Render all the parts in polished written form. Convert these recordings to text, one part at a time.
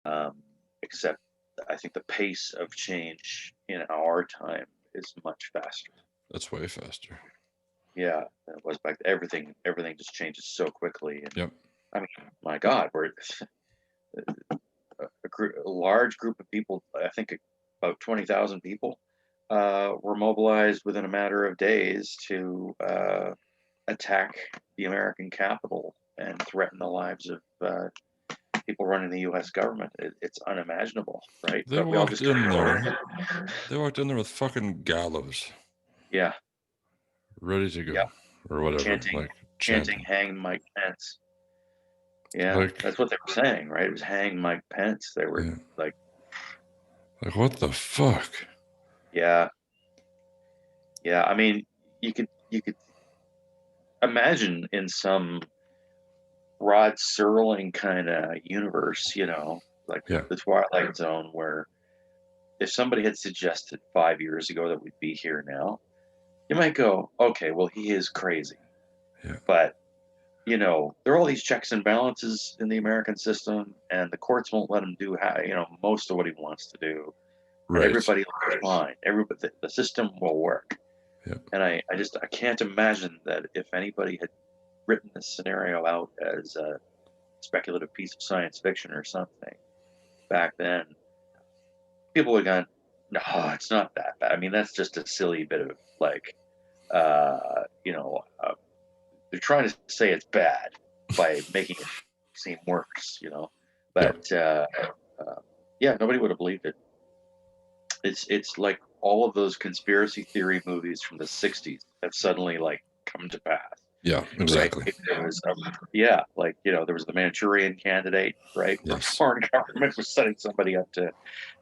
Um, except I think the pace of change in our time is much faster. That's way faster. Yeah, than it was back then. Everything just changes so quickly. And Yep. I mean, my God, we're a large group of people. I think about 20,000 people were mobilized within a matter of days to attack the American Capitol and threaten the lives of people running the U.S. government. It's unimaginable, right? They But we all walked just kind in of there. They walked in there with fucking gallows, yeah, ready to yeah, go, or whatever, chanting, like chanting, chanting. hang Mike Pence. Yeah, Like, that's what they were saying, right? It was hang Mike Pence. They were yeah. like, Like, what the fuck? yeah, yeah. I mean, you could imagine in some Rod Serling kind of universe, like Yeah. the Twilight Zone, where if somebody had suggested 5 years ago that we'd be here now, you might go, okay, well, he is crazy. Yeah. But, there are all these checks and balances in the American system, and the courts won't let him do, most of what he wants to do. And Right. everybody looks fine. Everybody, the system will work. Yeah. And I can't imagine that if anybody had written this scenario out as a speculative piece of science fiction or something back then, people would have gone, no, it's not that bad. I mean, that's just a silly bit of like, uh, you know, uh, they're trying to say it's bad by making it seem worse. Yeah. But yeah, nobody would have believed it. It's like all of those conspiracy theory movies from the '60s have suddenly like come to pass. Yeah. Right? Exactly. There was, yeah, like there was the Manchurian Candidate, right? Where Yes. foreign government was setting somebody up to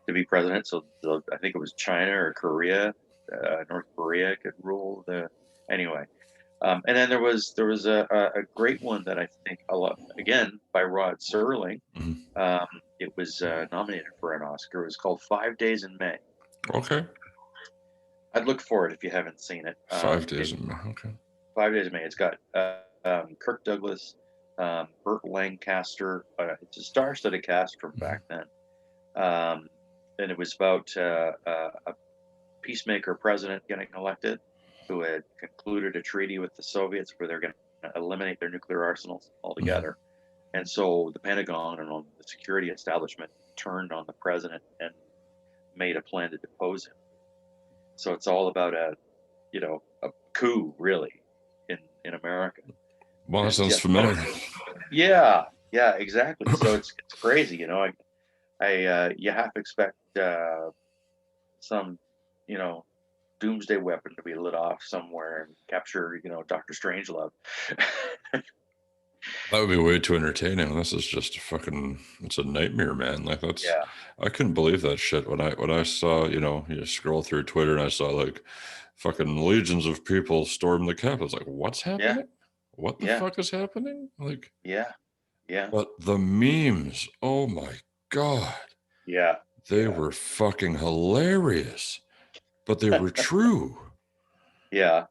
be president. So I think it was China or Korea, North Korea could rule the anyway. And then there was a great one that I think a lot again by Rod Serling. Mhm. It was nominated for an Oscar. It was called 5 Days in May. Okay. I'd look for it if you haven't seen it. 5 days in May. Okay. 5 Days in May. It's got Kirk Douglas, Burt Lancaster. It's a star-studded cast from back then. And it was about a peacemaker president getting elected who had concluded a treaty with the Soviets where they're going to eliminate their nuclear arsenals altogether. And so the Pentagon and the security establishment turned on the president and made a plan to depose him. So it's all about a coup, really, in America. Well, that And sounds familiar. yeah, exactly. So it's crazy, you have to expect some, doomsday weapon to be lit off somewhere and capture, Dr. Strangelove. That would be way too entertaining. This is just it's a nightmare, man. Like Yeah, I couldn't believe that shit when I saw, you scroll through Twitter and I saw like fucking legions of people storm the Capitol. I was like, what's yeah, happening? What the yeah, fuck is happening? Like, yeah, yeah, but the memes, oh my God, yeah, they yeah, were fucking hilarious, but they were true. yeah,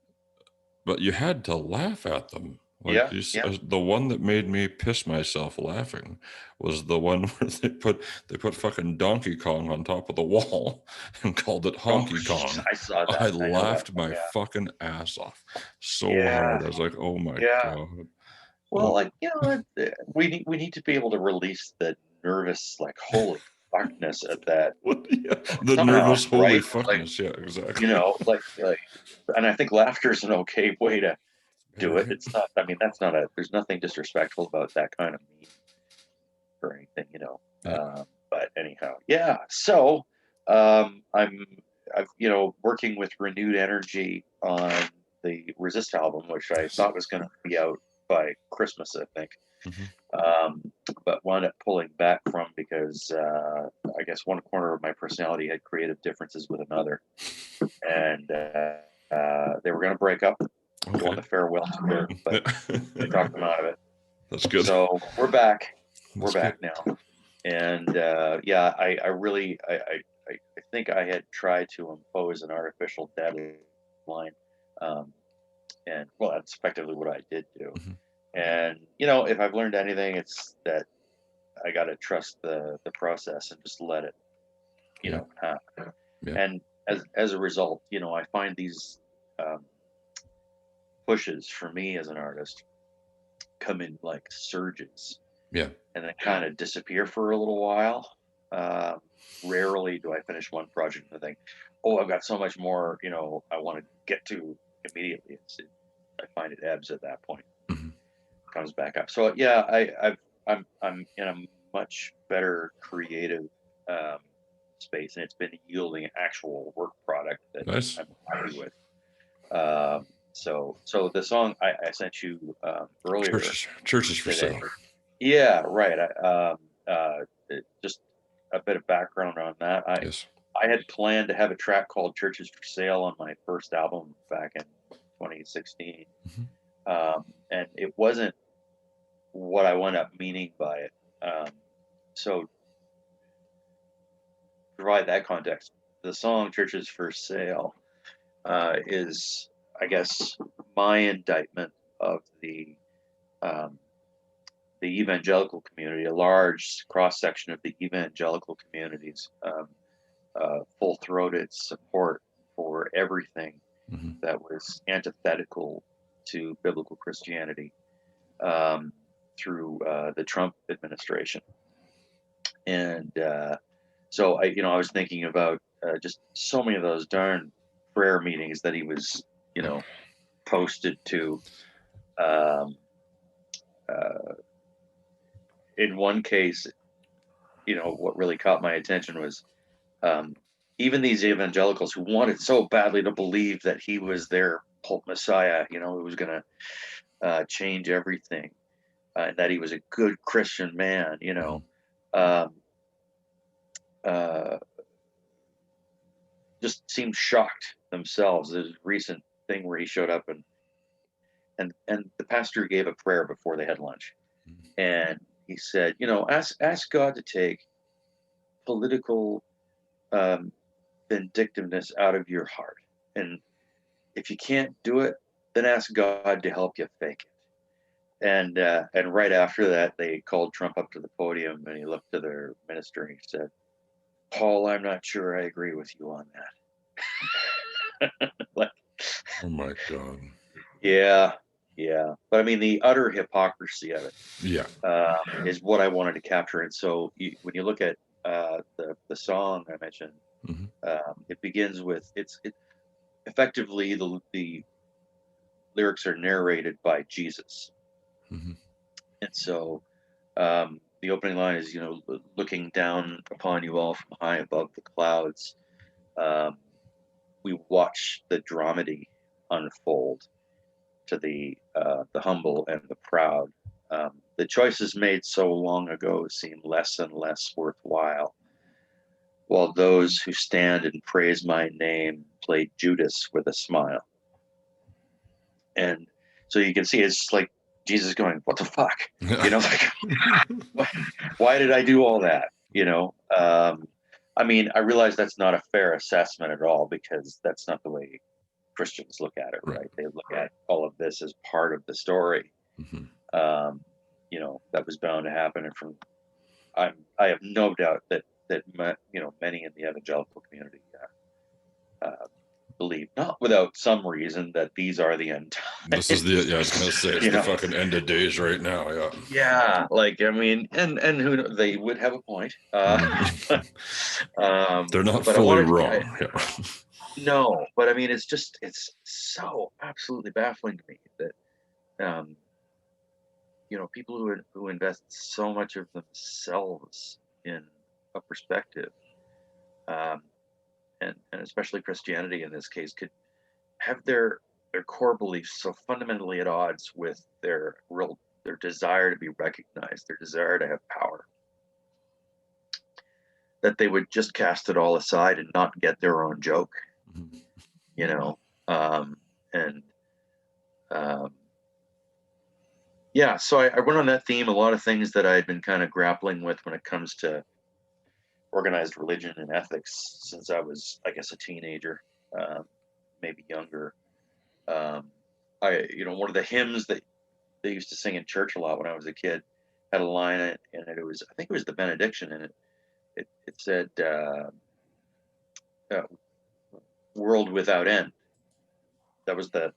But you had to laugh at them. Like yeah, yeah. the one that made me piss myself laughing was the one where they put fucking Donkey Kong on top of the wall and called it Oh, Honky Kong. I saw I that. I know that laughed one. my Yeah, fucking ass off so yeah, hard. I was like, oh my yeah. God. Well, Well, like we need to be able to release the nervous, like, holy fuckness of that what? Yeah, the somehow, nervous holy right? Like, fuckness. Yeah, exactly. like, and I think laughter is an okay way to do it. Right. It's not. I mean, there's nothing disrespectful about that kind of meme or anything. Yeah. But anyhow, yeah. So, I've working with renewed energy on the Resist album, which I thought was going to be out by Christmas, I think. Hmm. But wound up pulling back from because I guess one corner of my personality had creative differences with another, and they were going to break up, go on Okay. the farewell tour, but I talked them out of it. That's good. So we're back. We're That's good. back now, and yeah, I really I think I had tried to impose an artificial deadline, um, and well, that's effectively what I did do. Hmm. And if I've learned anything, it's that I got to trust the process and just let it, Yeah. happen. Yeah. And as a result, I find these um, pushes for me as an artist come in like surges, Yeah. and then kind of disappear for a little while. Um, Rarely do I finish one project and think, oh, I've got so much more, I want to get to immediately. I find it ebbs at that point, Mhm. comes back up. So yeah, I'm in a much better creative um, space, and it's been yielding actual work product that Nice. I'm happy with. So the song I sent you earlier Churches for today, sale. yeah, right. Just a bit of background on that. Yes. I had planned to have a track called "Churches for Sale" on my first album back in 2016, Mhm. and it wasn't what I wound up meaning by it. So to provide that context, the song "Churches for Sale" is, I guess, my indictment of um, the evangelical community, a large cross section of the evangelical community's full-throated support for everything Mhm. that was antithetical to biblical Christianity um, through the Trump administration. And so I was thinking about just so many of those darn prayer meetings that he was, posted to. Um, uh, in one case, what really caught my attention was um, even these evangelicals who wanted so badly to believe that he was their Messiah, who was going to change everything, and that he was a good Christian man, Mhm. um, uh, just seemed shocked themselves. There's a recent thing where he showed up and the pastor gave a prayer before they had lunch, Mhm. and he said, ask God to take political um, vindictiveness out of your heart, and if you can't do it, then ask God to help you fake it. And right after that, they called Trump up to the podium, and he looked to their minister and he said, "Paul, I'm not sure I agree with you on that." Like, Oh my God. yeah, yeah. But I mean, the utter hypocrisy of it Yeah. is what I wanted to capture. And so when you look at the song I mentioned, Mhm. it begins with it effectively the lyrics are narrated by Jesus. Mhm. And so the opening line is, looking down upon you all from high above the clouds. Um, we watch the dramedy unfold to the humble and the proud. The choices made so long ago seem less and less worthwhile, while those who stand and praise my name play Judas with a smile. And so you can see it's like Jesus going, "What the fuck?" Like, why did I do all that? I mean, I realize that's not a fair assessment at all, because that's not the way Christians look at it, Right. right? They look at all of this as part of the story. Mhm. Um, that was bound to happen, and I have no doubt that many in the evangelical community uh, believe, not without some reason, that these are the end This is times. I was gonna say it's you the know, fucking end of days right now. Yeah. yeah, like I mean, and they would have a point. Mhm. They're not But I fully wanted, wrong. Yeah. no, but I mean, it's so absolutely baffling to me that people who invest so much of themselves in a perspective, um, and especially Christianity in this case, could have their core beliefs so fundamentally at odds with their desire to be recognized, their desire to have power, that they would just cast it all aside and not get their own joke, Mhm. you know. Um, and um, yeah, so I went on that theme. A lot of things that I had been kind of grappling with when it comes to organized religion and ethics since I was, I guess, a teenager, maybe younger. One of the hymns that they used to sing in church a lot when I was a kid had a line in it. It was, I think it was the benediction, and it said, "World without end." That was the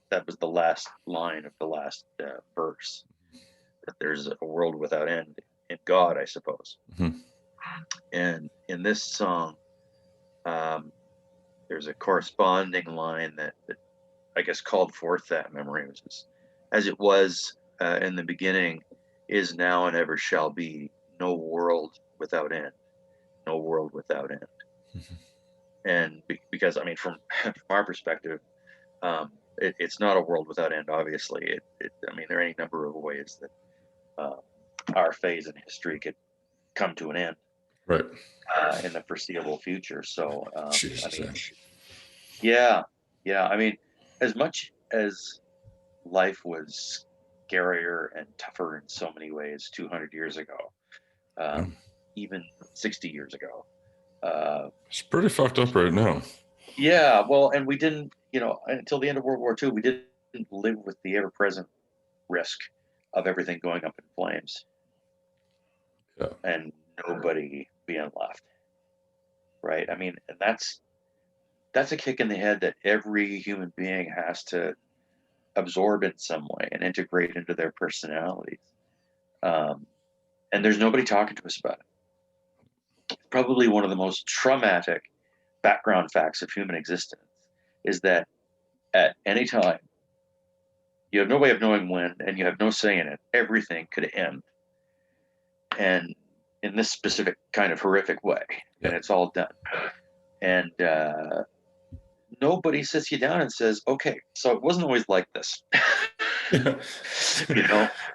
last line of the last verse. That there's a world without end in God, I suppose. Mm-hmm. And in this song, there's a corresponding line that I guess called forth that memory, which is, "As it was in the beginning, is now, and ever shall be, no world without end, no world without end." Mm-hmm. And because, I mean, from our perspective, it's not a world without end. Obviously, I mean, there are any number of ways that our phase in history could come to an end, Right. In the foreseeable future. So, Jesus. I mean, yeah. I mean, as much as life was scarier and tougher in so many ways 200 years ago, even 60 years ago. It's pretty fucked up right now. Yeah, well, and we didn't, until the end of World War II, we didn't live with the ever-present risk of everything going up in flames. Yeah. And nobody being left. Right? I mean, and that's a kick in the head that every human being has to absorb in some way and integrate into their personalities. And there's nobody talking to us about it. Probably one of the most traumatic background facts of human existence is that at any time, you have no way of knowing when, and you have no say in it. Everything could end, and in this specific kind of horrific way, and it's all done. And nobody sits you down and says, "Okay, so it wasn't always like this." There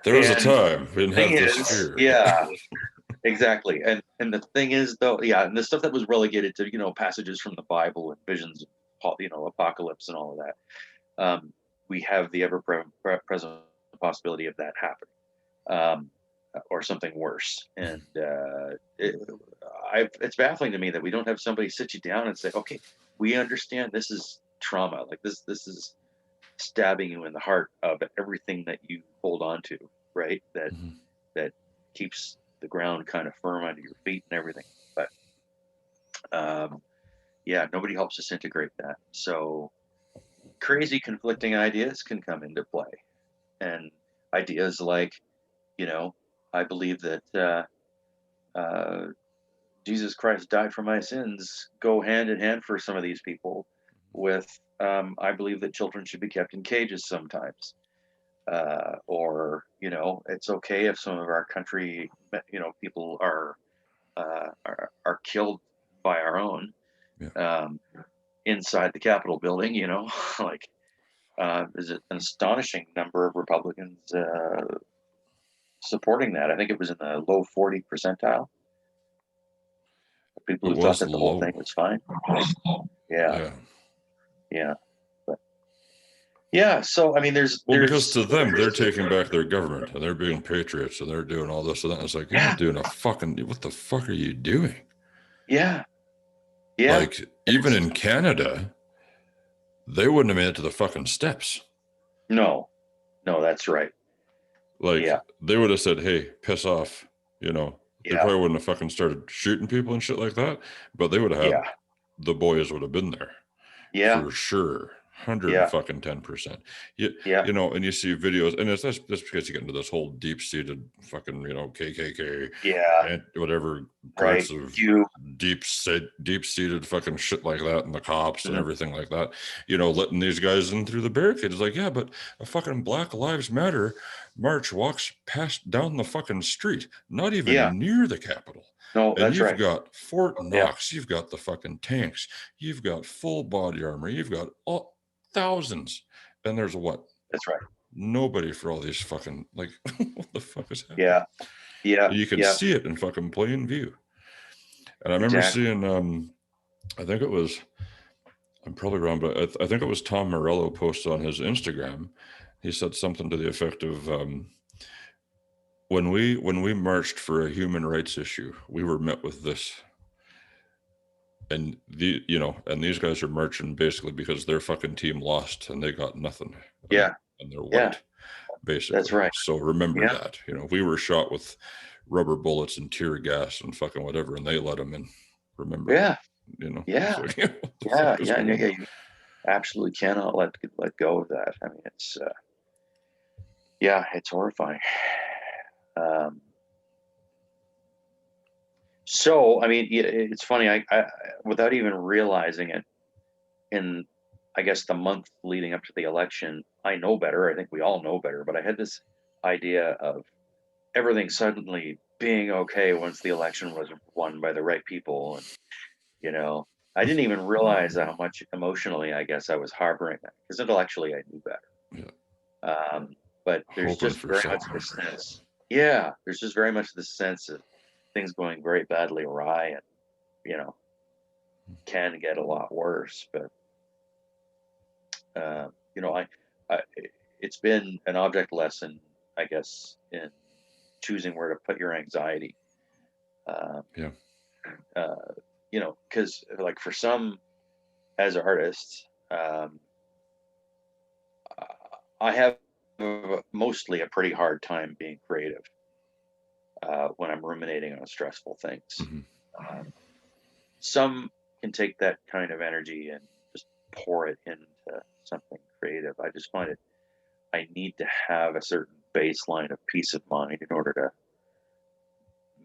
was a time we didn't have this fear. Yeah, exactly. And the thing is, though, and the stuff that was relegated to passages from the Bible and visions of apocalypse and all of that, we have the ever-present possibility of that happening, or something worse. And it's baffling to me that we don't have somebody sit you down and say, "Okay, we understand this is trauma. Like this is stabbing you in the heart of everything that you hold on to, right? That keeps the ground kind of firm under your feet and everything." But nobody helps us integrate that. So crazy conflicting ideas can come into play, and ideas like, I believe that Jesus Christ died for my sins go hand in hand for some of these people with, I believe that children should be kept in cages sometimes. Or, it's okay if some of our country, people are killed by our own, inside the Capitol building, like, there's an astonishing number of Republicans supporting that. I think it was in the low 40 percentile. People who thought that the whole thing was fine. Yeah. But so I mean, there's because to them they're taking back their government and they're being patriots and they're doing all this and that. It's like, you're not doing what the fuck are you doing? Yeah. Like, even in Canada, they wouldn't have made it to the fucking steps. No, that's right. Like, they would have said, "Hey, piss off," They probably wouldn't have fucking started shooting people and shit like that, but they would have had, the boys would have been there. For sure. 110%. And you see videos, and that's because you get into this whole deep-seated fucking, KKK, and whatever parts of deep-seated fucking shit like that, and the cops and everything like that, letting these guys in through the barricades. Like, yeah, but a fucking Black Lives Matter march walks down the fucking street, not even near the Capitol. No, and that's you've got Fort Knox, you've got the fucking tanks, you've got full body armor, you've got thousands, and there's what? That's right. Nobody for all these fucking, like, what the fuck is happening? You can see it in fucking plain view. And I remember seeing, I think it was, I'm probably wrong, but I think it was Tom Morello posted on his Instagram. He said something to the effect of, when we marched for a human rights issue, we were met with this. And and these guys are marching basically because their fucking team lost and they got nothing. And they're white. basically. That's right. So remember that, you know, we were shot with rubber bullets and tear gas and fucking whatever, and they let them in. Remember that, you know? Yeah. So, you know, You absolutely cannot let go of that. I mean, it's it's horrifying. So, I mean, it's funny. I without even realizing it, in I guess the month leading up to the election, I know better. I think we all know better. But I had this idea of everything suddenly being okay once the election was won by the right people, and you know, I didn't even realize how much emotionally, I guess, I was harboring that, because intellectually I knew better. Yeah. But there's Hoping just for very much something. this sense. Yeah, there's just very much this sense of things going very badly awry, and you know, can get a lot worse. But you know, I it's been an object lesson, I guess, in choosing where to put your anxiety. Yeah. You know, because like for some, as artists, I have mostly a pretty hard time being creative when I'm ruminating on stressful things. Mm-hmm. Some can take that kind of energy and just pour it into something creative. I just find it, I need to have a certain baseline of peace of mind in order to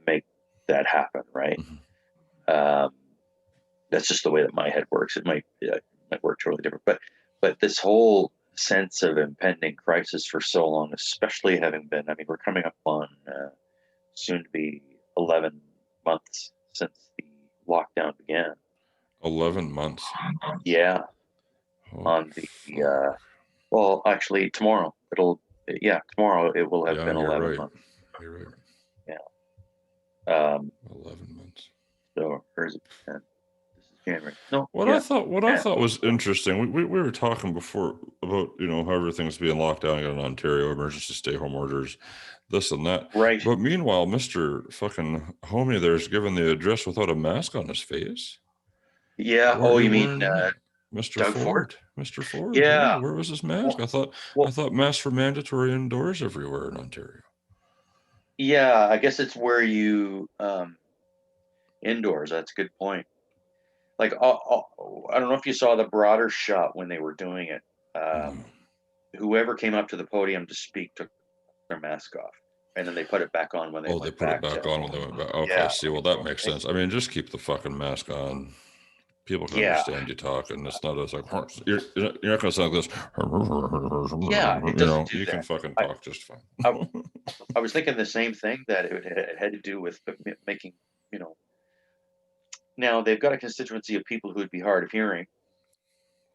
make that happen, right? Mm-hmm. That's just the way that my head works. It might work totally different, but this whole sense of impending crisis for so long, especially having been, I mean, we're coming up on soon to be 11 months since the lockdown began. 11 months. Yeah. Holy On the well, actually tomorrow tomorrow it will have been 11 months. You're right. Yeah. 11 months. So here's 10. This is January. No. What I thought was interesting. We were talking before about, you know, how everything's being locked down in Ontario, emergency stay home orders, this and that. Right. But meanwhile, Mr. fucking homie there's giving the address without a mask on his face. Yeah. You mean Mr. Doug Ford? Mr. Ford. Yeah. Where was his mask? I thought masks were mandatory indoors everywhere in Ontario. Yeah, I guess it's where you indoors. That's a good point. Like, I don't know if you saw the broader shot when they were doing it. Whoever came up to the podium to speak took their mask off, and then they put it back on when they went back. It back on when they went back. Okay, see, well, that makes sense. I mean, just keep the fucking mask on. People can understand you talking. It's not as like, you're not going to sound like this. Yeah, it you know, do you that. can fucking talk just fine. I was thinking the same thing, that it had to do with making, you know, now they've got a constituency of people who would be hard of hearing.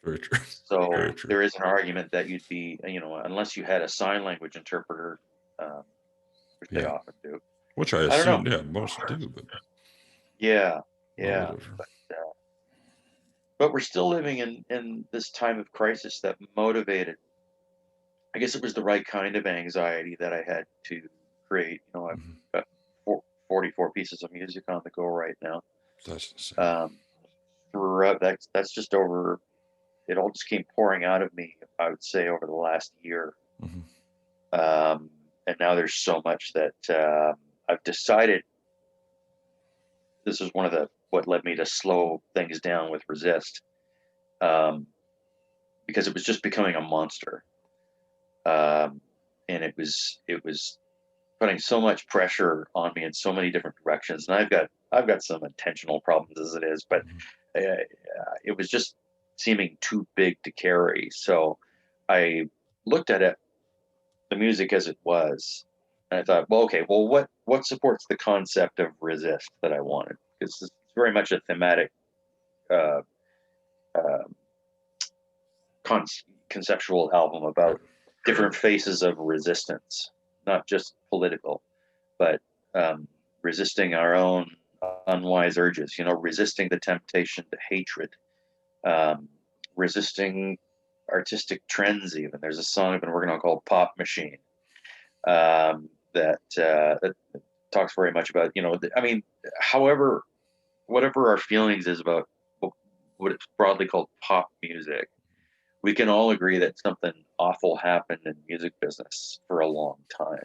Very true. So Very true. there is an argument that you'd be, you know, unless you had a sign language interpreter, which they often do. Which I assume, most do, but yeah. But we're still living in this time of crisis that motivated. I guess it was the right kind of anxiety that I had to create. You know, I've got 44 pieces of music on the go right now. That's insane. That's just over. It all just came pouring out of me, I would say, over the last year. And now there's so much that I've decided. This is one of what led me to slow things down with Resist, because it was just becoming a monster, and it was putting so much pressure on me in so many different directions. And I've got some intentional problems as it is, but it was just seeming too big to carry. So I looked at it, the music as it was, and I thought, well, okay, well, what supports the concept of Resist that I wanted? Because it's very much a thematic, conceptual album about different faces of resistance, not just political, but resisting our own unwise urges. You know, resisting the temptation to hatred, resisting artistic trends. Even there's a song I've been working on called "Pop Machine," that talks very much about, you know, I mean, whatever our feelings is about what it's broadly called pop music, we can all agree that something awful happened in the music business for a long time,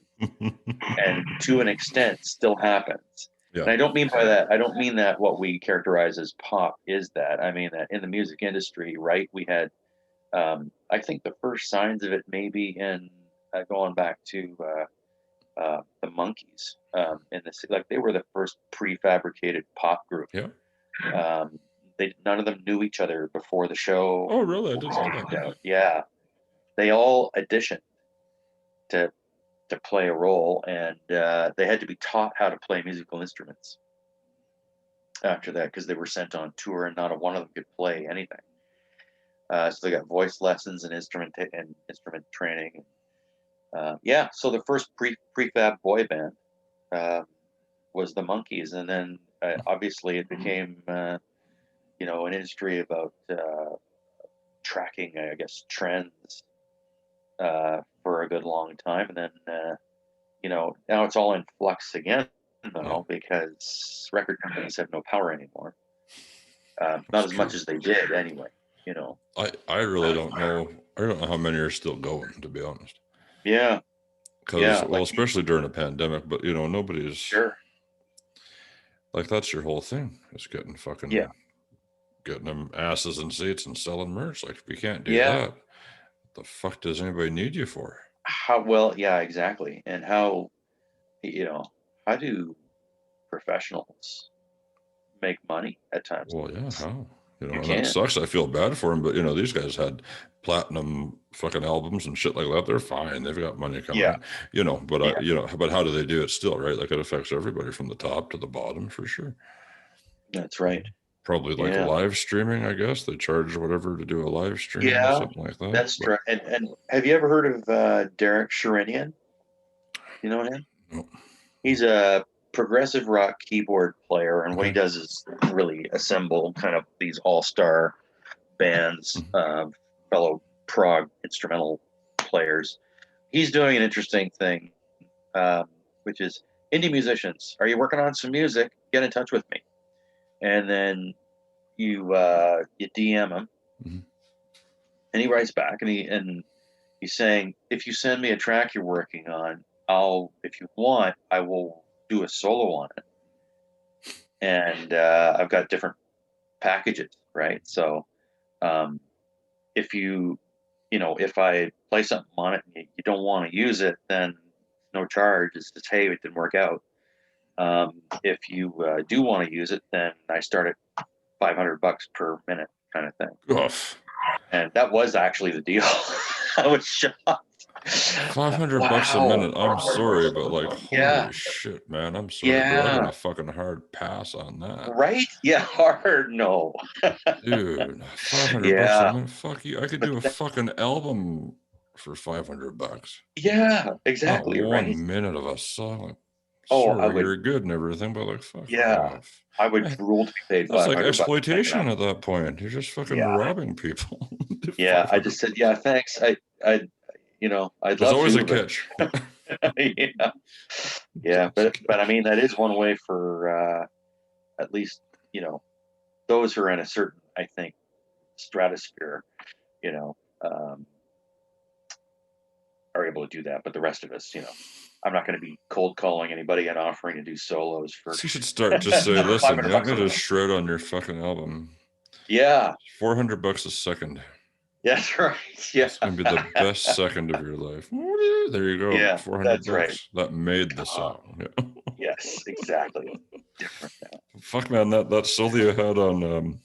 and to an extent still happens. Yeah. And I don't mean by that, I don't mean that what we characterize as pop is that. I mean that in the music industry, right? We had, I think the first signs of it maybe in going back to the Monkees, in the like they were the first prefabricated pop group. Yeah. None of them knew each other before the show. Oh, really? I didn't know that. Yeah, they all auditioned to play a role, and they had to be taught how to play musical instruments after that because they were sent on tour, and not a one of them could play anything. So they got voice lessons and instrument training. Yeah, so the first prefab boy band was the Monkees, and then obviously it became an industry about tracking, I guess, trends for a good long time, and then now it's all in flux again though, because record companies have no power anymore. Not as much as they did anyway. I really don't know. I don't know how many are still going, to be honest. Yeah. Because well, especially during a pandemic, but nobody's sure. Like that's your whole thing. Is getting fucking getting them asses in seats and selling merch. Like if you can't do that, what the fuck does anybody need you for? Yeah, exactly. And how do professionals make money at times? Well, yeah, how? And that sucks. I feel bad for them, but these guys had platinum fucking albums and shit like that. They're fine. They've got money coming in. But how do they do it still, right? Like it affects everybody from the top to the bottom for sure. That's right. Probably like live streaming, I guess. They charge whatever to do a live stream or something like that. That's true. And have you ever heard of Derek Sherinian? You know him? No. He's a progressive rock keyboard player, and what he does is really assemble kind of these all-star bands, fellow prog instrumental players. He's doing an interesting thing, which is indie musicians. Are you working on some music? Get in touch with me. And then you DM him, and he writes back, and he's saying, if you send me a track you're working on, if you want, I will do a solo on it. And I've got different packages, right? So if if I play something on it and you don't want to use it, then no charge. It's just, hey, it didn't work out. If you do want to use it, then I start at $500 per minute kind of thing. Oof. And that was actually the deal. I was shocked. $500 a minute. I'm sorry, but like, holy shit, man. I'm sorry, but I got a fucking hard pass on that. Right? Yeah, hard. No. Dude, $500 a minute. Fuck you. I could do a fucking album for $500. Yeah, exactly. Not right? 1 minute of a song. Like, you're good and everything, but like, fuck off. I would rule to be paid. That's like exploitation at that point. You're just fucking robbing people. I just said, thanks. I'd love to. There's always a catch. But I mean, that is one way for at least those who are in a certain, I think, stratosphere, are able to do that. But the rest of us, I'm not going to be cold calling anybody and offering to do solos for. So you should start just say, listen, you want me to shred on your fucking album? Yeah. $400 a second. That's right. Yeah. It's going to be the best second of your life. There you go. Yeah, $400. that's right. That made the song. Yes, exactly. Different now. Fuck, man, that solo you had on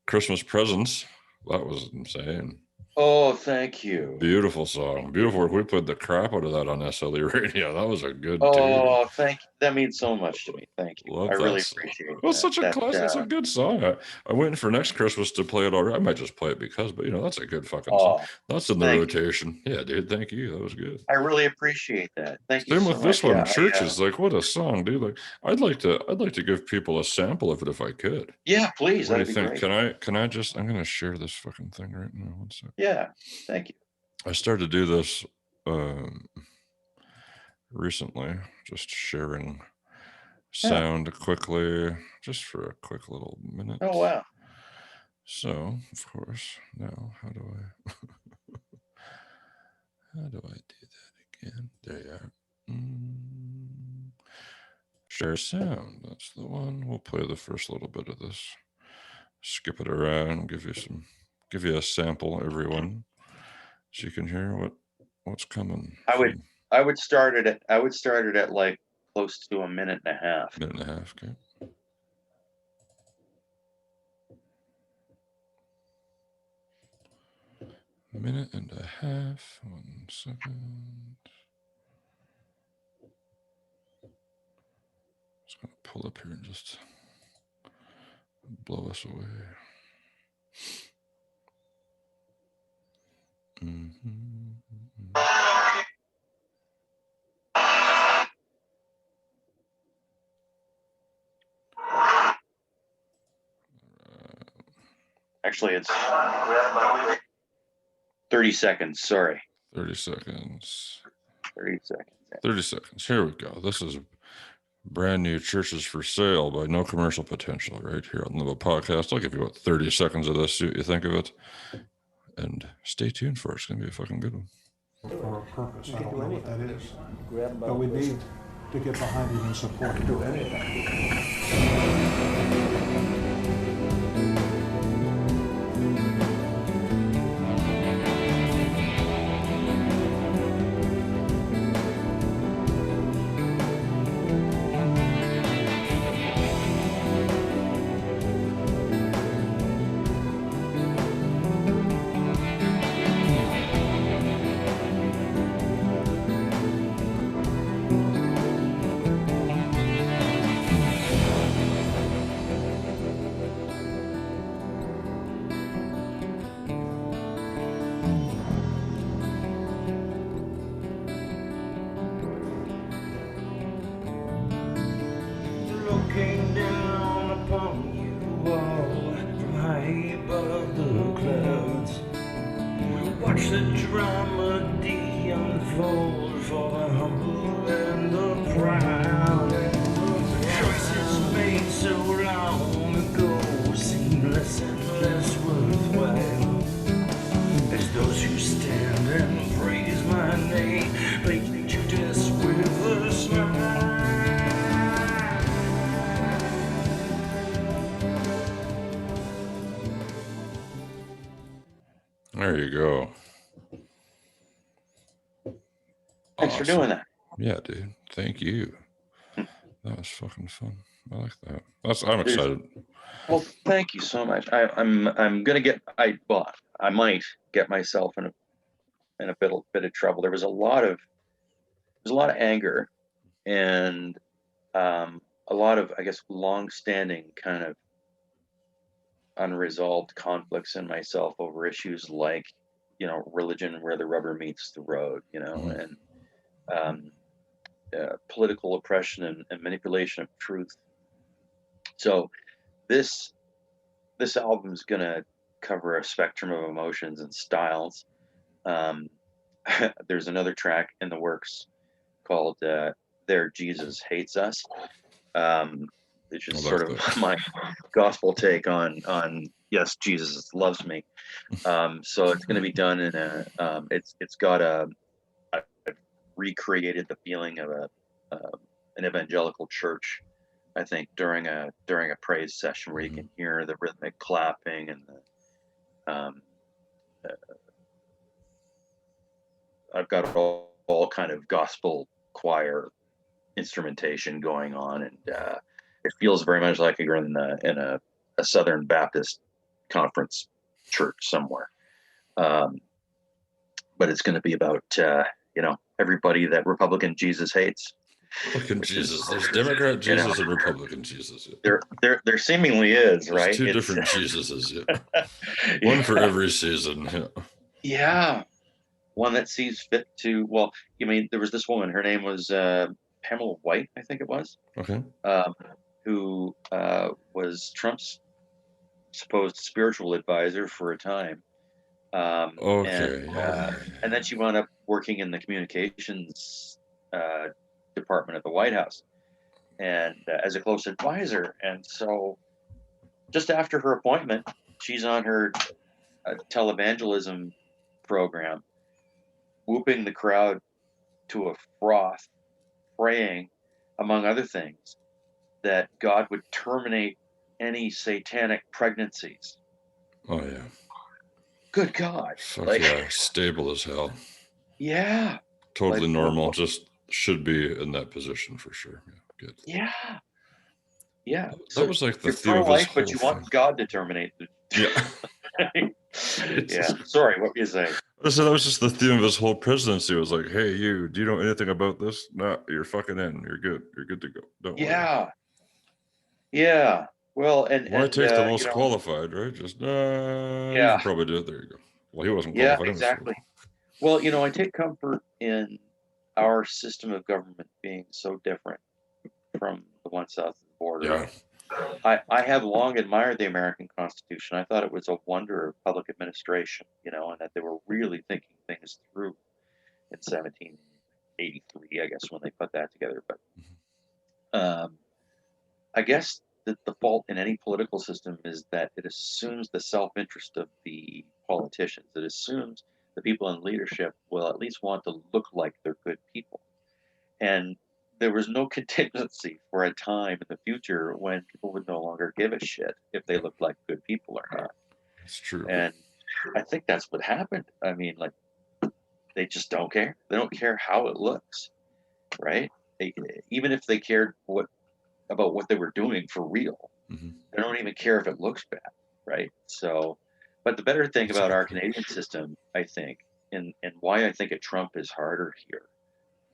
Christmas Presents, that was insane. Oh, thank you. Beautiful song. Beautiful work. We played the crap out of that on SLE Radio. That was a good tune. Thank you. That means so much to me. Thank you. Love I really song. appreciate it. Well, it's such a classic. It's a good song. I'm waiting for next Christmas to play it already. I might just play it because, but that's a good fucking song. That's in the rotation. Yeah, dude. Thank you. That was good. I really appreciate that. Thank you. Same with this one. Churches. Like, what a song, dude. Like, I'd like to give people a sample of it if I could. Yeah, please. What do you think? Great. Can I just? I'm gonna share this fucking thing right now. 1 second. Yeah. Thank you. I started to do this recently, just sharing sound quickly, just for a quick little minute. Oh, wow. So, of course, now how do I do that again? There you are. Share sound. That's the one. We'll play the first little bit of this. Skip it around. Give you a sample, everyone, so you can hear what's coming. I would start it at like close to a minute and a half. Minute and a half. Okay. Minute and a half. 1 second. Just gonna pull up here and just blow us away. Actually, it's 30 seconds. Sorry. 30 seconds. 30 seconds. 30 seconds. Here we go. This is brand new Churches for Sale by No Commercial Potential right here on the podcast. I'll give you about 30 seconds of this, see what you think of it. And stay tuned for it. It's going to be a fucking good one. For a purpose. I don't know what that is. But we need to get behind it and support it. Do anything. Looking down upon you all from high above the clouds, watch the dramedy unfold for the humble and the proud. Choices made so long ago seem less and less worthwhile as those who stand and praise my name play Judas with a smile. There you go. Thanks for doing that. Yeah, dude. Thank you. That was fucking fun. I like that. I'm excited. Well, thank you so much. I'm gonna get. I might get myself in a bit of trouble. There's a lot of anger and a lot of, I guess, long-standing kind of unresolved conflicts in myself over issues like, religion, where the rubber meets the road, and political oppression and manipulation of truth. So this album's gonna cover a spectrum of emotions and styles. There's another track in the works called "There Jesus Hates Us," which is sort of my gospel take on yes, Jesus loves me. So it's going to be done in a it's got I've recreated the feeling of an evangelical church, I think, during a praise session where you can hear the rhythmic clapping and the I've got all kind of gospel choir instrumentation going on, and it feels very much like you're in a Southern Baptist conference church somewhere. But it's going to be about everybody that Republican Jesus hates. Republican Jesus. There's Democrat Jesus and Republican Jesus. Yeah. There seemingly is, right? There's two different Jesuses. Yeah. One for every season. Yeah. Yeah. One that sees fit to. Well, there was this woman. Her name was Pamela White, I think it was. Okay. Who was Trump's supposed spiritual advisor for a time. Okay. And then she wound up working in the communications department at the White House, and as a close advisor. And so, just after her appointment, she's on her televangelism program, whooping the crowd to a froth, praying, among other things, that God would terminate any satanic pregnancies. Oh yeah. Good God. Fuck like, yeah, stable as hell. Yeah. Totally like, normal. Just should be in that position for sure. Yeah, good. Yeah. Yeah. That So was like the you're theme of his pro-life, whole but you thing. want God to terminate the Yeah. Yeah. Sorry, what were you saying? So that was just the theme of his whole presidency. It was like, hey, you, do you know anything about this? No, you're fucking in. You're good. You're good to go. Don't worry. Yeah. Well, Why take the most you know, qualified, right? Just, you yeah. can probably do it. There you go. Well, he wasn't Yeah, qualified. exactly. Well, you know, I take comfort in our system of government being so different from the one south of the border. Yeah. I have long admired the American Constitution. I thought it was a wonder of public administration, you know, and that they were really thinking things through in 1783, I guess, when they put that together. But I guess that the fault in any political system is that it assumes the self-interest of the politicians. It assumes the people in leadership will at least want to look like they're good people. And there was no contingency for a time in the future when people would no longer give a shit if they looked like good people or not. It's true. And I think that's what happened. I mean, like, they just don't care. They don't care how it looks, right? Even if they cared about what they were doing for real, they don't even care if it looks bad, right? So, but the better thing about our Canadian system, I think, and why I think a Trump is harder here,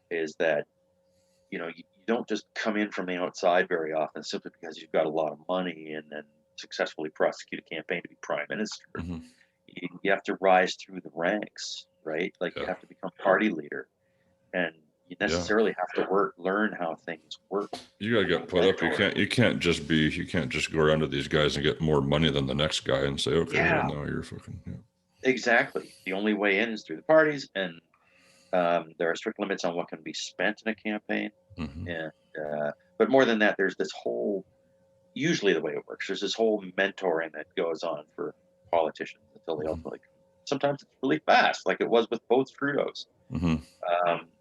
is that, you know, you don't just come in from the outside very often simply because you've got a lot of money and then successfully prosecute a campaign to be prime minister. You have to rise through the ranks, right? Like, you have to become party leader, and you necessarily have to learn how things work. You gotta get put up. You can't just go around to these guys and get more money than the next guy and say, okay, well, now you're fucking. Yeah. Exactly. The only way in is through the parties, and there are strict limits on what can be spent in a campaign. And but more than that, there's this whole, usually the way it works, there's this whole mentoring that goes on for politicians until they ultimately. Sometimes it's really fast, like it was with both Trudeau's.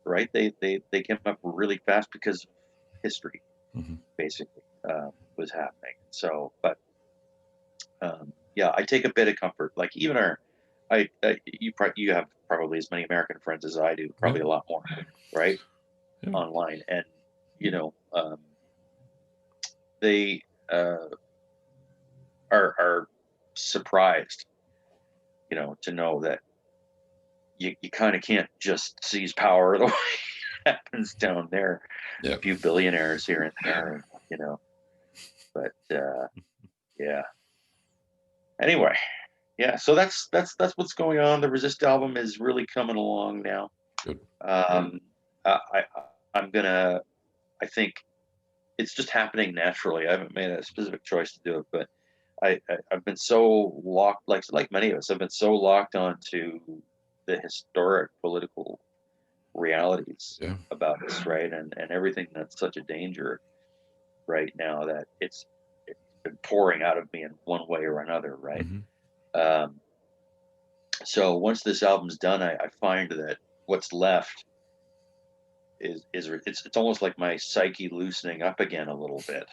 Right? They came up really fast because have basically was happening. So, but yeah, I take a bit of comfort. Like, even you have probably as many American friends as I do, probably a lot more, right? Online, and you know, they are surprised, you know, to know that you kind of can't just seize power the way it happens down there. A few billionaires here and there, you know. But yeah. Anyway, yeah. So that's what's going on. The Resist album is really coming along now. Good. I think it's just happening naturally. I haven't made a specific choice to do it, but I've been so locked, like many of us, I've been so locked onto the historic political realities about us, right? And everything that's such a danger right now, that it's been pouring out of me in one way or another, right? So once this album's done, I find that what's left is it's almost like my psyche loosening up again a little bit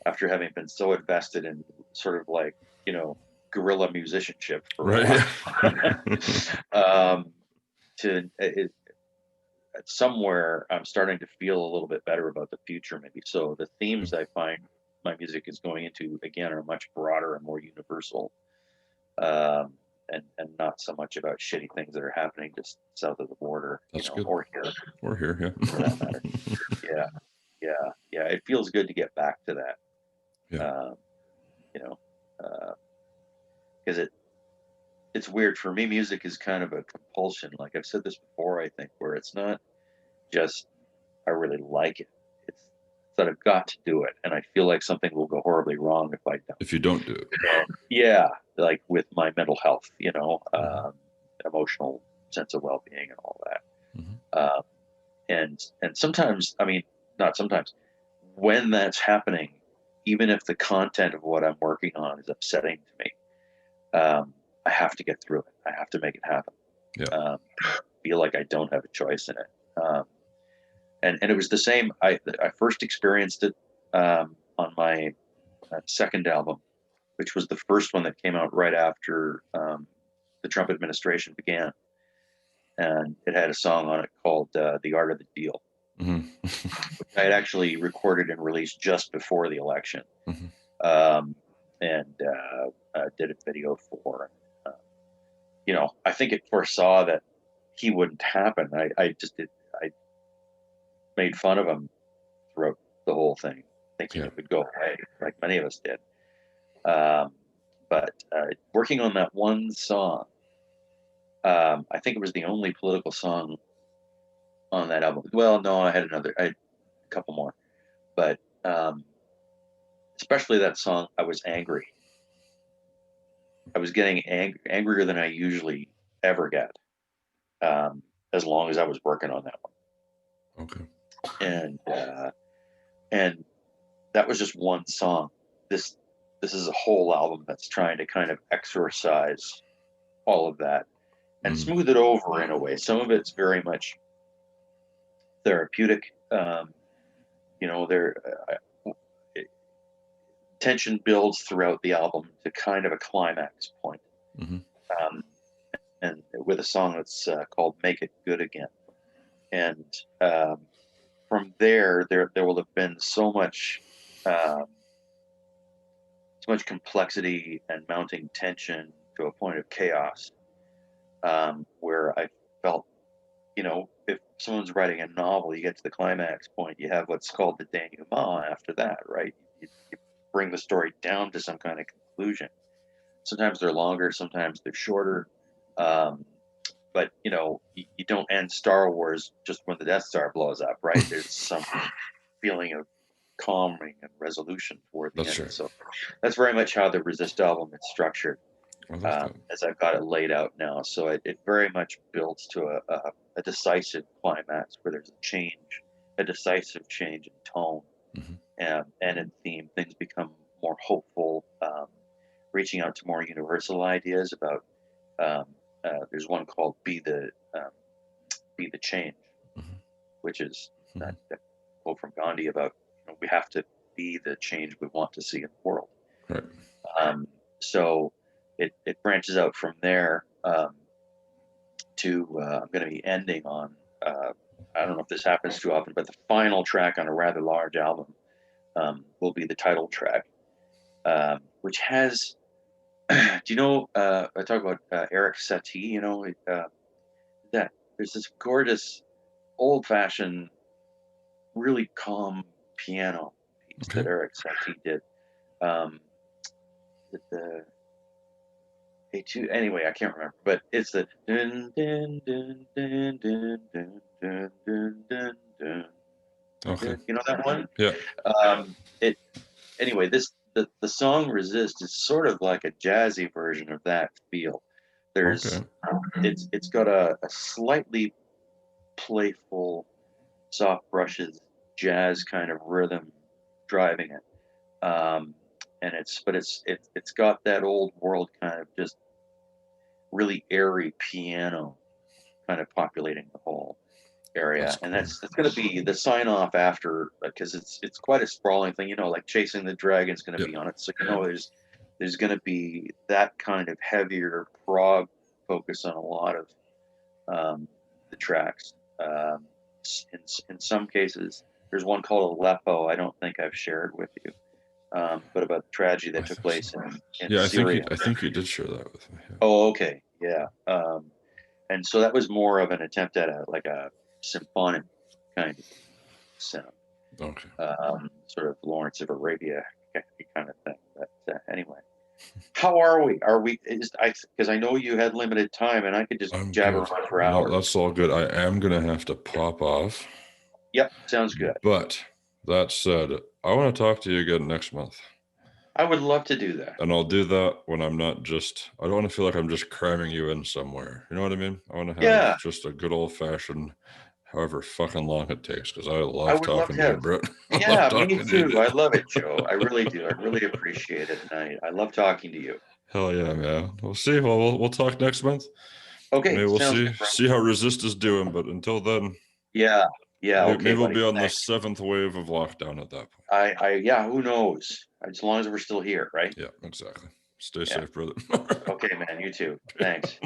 after having been so invested in sort of, like, you know, guerrilla musicianship for a while. Somewhere I'm starting to feel a little bit better about the future, maybe. So the themes I find my music is going into, again, are much broader and more universal, and not so much about shitty things that are happening just south of the border. That's good. Or here, yeah. For that matter. Yeah. It feels good to get back to that. You know, because it's weird for me. Music is kind of a compulsion. Like, I've said this before, I think, where it's not just I really like it. It's that I've got to do it, and I feel like something will go horribly wrong if I don't. If you don't do it. Yeah, like with my mental health, you know, emotional sense of well-being and all that. And sometimes, I mean, not sometimes, when that's happening, even if the content of what I'm working on is upsetting to me, I have to get through it. I have to make it happen. Yeah. Feel like I don't have a choice in it. And it was the same. I first experienced it on my second album, which was the first one that came out right after the Trump administration began. And it had a song on it called The Art of the Deal. Mm-hmm. Which I had actually recorded and released just before the election. Mm-hmm. And did a video for. You know, I think it foresaw that he wouldn't happen. I made fun of him throughout the whole thing, thinking it would go away, like many of us did. But working on that one song, I think it was the only political song on that album. Well, no, I had a couple more, but especially that song, I was angry. I was getting angrier than I usually ever get, as long as I was working on that one. Okay. And that was just one song. This is a whole album that's trying to kind of exorcise all of that and smooth it over in a way. Some of it's very much therapeutic. You know, tension builds throughout the album to kind of a climax point. Mm-hmm. And with a song that's called Make It Good Again. And from there will have been so much complexity and mounting tension to a point of chaos, where I felt, you know, if someone's writing a novel, you get to the climax point, you have what's called the denouement after that, right? You bring the story down to some kind of conclusion. Sometimes they're longer, sometimes they're shorter. But, you know, you don't end Star Wars just when the Death Star blows up, right? There's some feeling of calming and resolution toward the end. Right. So that's very much how the Resist album is structured, as I've got it laid out now. So it very much builds to a decisive climax where there's a decisive change in tone, and in theme. Things become more hopeful, reaching out to more universal ideas about. There's one called "Be the Change," which is that quote from Gandhi about, you know, we have to be the change we want to see in the world. Right. So it branches out from there to I'm going to be ending on. I don't know if this happens too often, but the final track on a rather large album will be the title track, which has. Do you know, I talk about Eric Satie, you know, that there's this gorgeous, old-fashioned, really calm piano piece that Eric Satie did. Anyway, I can't remember, but it's the dun, dun, dun, dun, dun, dun, dun, dun, dun, dun. Okay. You know that one? Yeah. Anyway, the song Resist is sort of like a jazzy version of that feel. It's got a slightly playful, soft brushes, jazz kind of rhythm driving it. And it's got that old world kind of just really airy piano kind of populating the whole area. And that's going to be the sign off after, because it's quite a sprawling thing, you know, like Chasing the Dragon's going to be on it. So, you know, there's going to be that kind of heavier prog focus on a lot of the tracks. In some cases, there's one called Aleppo I don't think I've shared with you, but about the tragedy that took place in Syria. I think you did share that with me. Yeah. Oh, okay. Yeah. And so that was more of an attempt at a symphonic kind of sound. Okay. Sort of Lawrence of Arabia kind of thing. But anyway, how are we? Because I know you had limited time, and I could just jabber on for hours. No, that's all good. I am going to have to pop off. Yep, sounds good. But that said, I want to talk to you again next month. I would love to do that. And I'll do that when I'm not just, I don't want to feel like I'm just cramming you in somewhere. You know what I mean? I want to have just a good old fashioned, however fucking long it takes, because I love talking to you, Brett. Yeah, me too. I love it, Joe. I really do. I really appreciate it. And I love talking to you. Hell yeah, man. We'll see. Well, we'll talk next month. Okay. Maybe we'll see how Resist is doing. But until then, yeah. Okay, maybe we'll buddy. be on Thanks. the 7th wave of lockdown at that point. Yeah, who knows? As long as we're still here, right? Yeah, exactly. Stay safe, brother. Okay, man. You too. Thanks.